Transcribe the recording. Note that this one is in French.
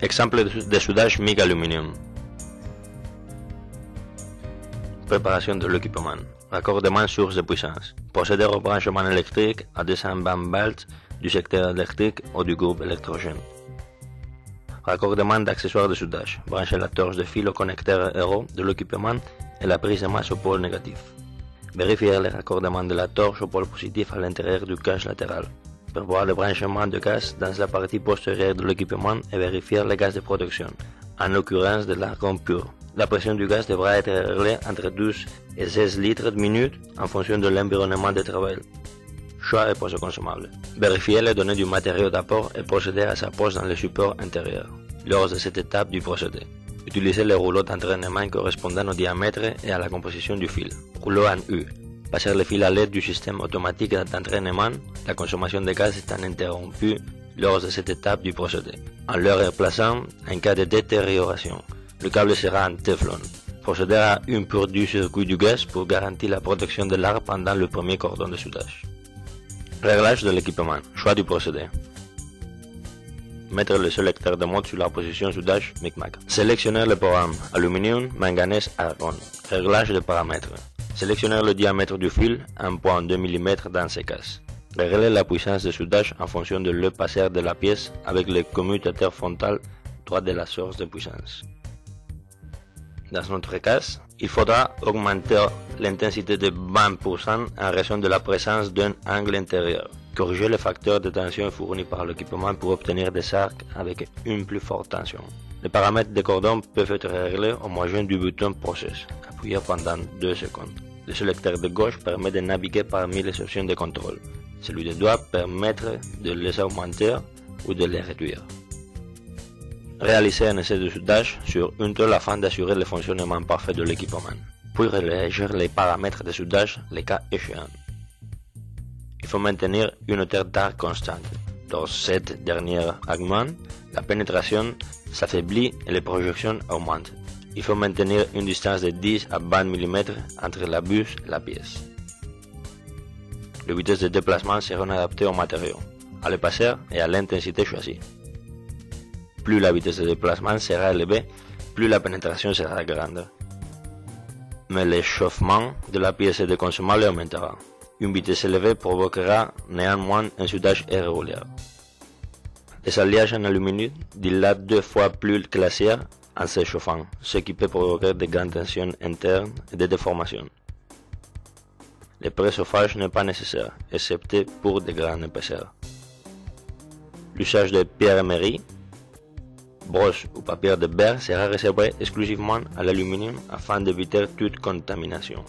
Exemple de soudage MIG aluminium. Préparation de l'équipement. Raccordement source de puissance. Procéder au branchement électrique à 220 volts du secteur électrique ou du groupe électrogène. Raccordement d'accessoires de soudage. Brancher la torche de fil au connecteur héros de l'équipement et la prise de masse au pôle négatif. Vérifier le raccordement de la torche au pôle positif à l'intérieur du cache latéral. Prévoir le branchement de gaz dans la partie postérieure de l'équipement et vérifier les gaz de production, en l'occurrence de l'argon pur. La pression du gaz devra être réglée entre 12 et 16 litres de minute en fonction de l'environnement de travail. Choix et pose consommable. Vérifier les données du matériau d'apport et procéder à sa pose dans le support intérieur. Lors de cette étape du procédé, utilisez les rouleaux d'entraînement correspondant au diamètre et à la composition du fil. Rouleau en U. Passer le fil à l'aide du système automatique d'entraînement, la consommation de gaz est interrompue lors de cette étape du procédé, en le replaçant en cas de détérioration. Le câble sera en Teflon. Procéder à une pure du circuit du gaz pour garantir la protection de l'arbre pendant le premier cordon de soudage. Réglage de l'équipement. Choix du procédé. Mettre le sélecteur de mode sur la position soudage MIG-MAG. Sélectionner le programme aluminium, manganèse, argon. Réglage de paramètres. Sélectionner le diamètre du fil, 1.2 mm dans ces cas. Régler la puissance de soudage en fonction de l'épaisseur de la pièce avec le commutateur frontal droit de la source de puissance. Dans notre cas, il faudra augmenter l'intensité de 20% en raison de la présence d'un angle intérieur. Corriger le facteur de tension fourni par l'équipement pour obtenir des arcs avec une plus forte tension. Les paramètres des cordons peuvent être réglés au moyen du bouton Process, appuyé pendant 2 secondes. Le sélecteur de gauche permet de naviguer parmi les options de contrôle. Celui de droite permet de les augmenter ou de les réduire. Réaliser un essai de soudage sur une tôle afin d'assurer le fonctionnement parfait de l'équipement. Puis réagir les paramètres de soudage, les cas échéants. Il faut maintenir une hauteur d'arc constante. Dans cette dernière augmente, la pénétration s'affaiblit et les projections augmentent. Il faut maintenir une distance de 10 à 20 mm entre la bûche et la pièce. Les vitesses de déplacement seront adaptées au matériau, à l'épaisseur et à l'intensité choisie. Plus la vitesse de déplacement sera élevée, plus la pénétration sera grande. Mais l'échauffement de la pièce de consommable aumentera. Une vitesse élevée provoquera néanmoins un soudage irrégulier. Les alliages en aluminium dilatent 2 fois plus que l'acier en s'échauffant, ce qui peut provoquer de grandes tensions internes et des déformations. Le préchauffage n'est pas nécessaire, excepté pour de grandes épaisseurs. L'usage de pierre émerie, brosse ou papier de verre sera réservé exclusivement à l'aluminium afin d'éviter toute contamination.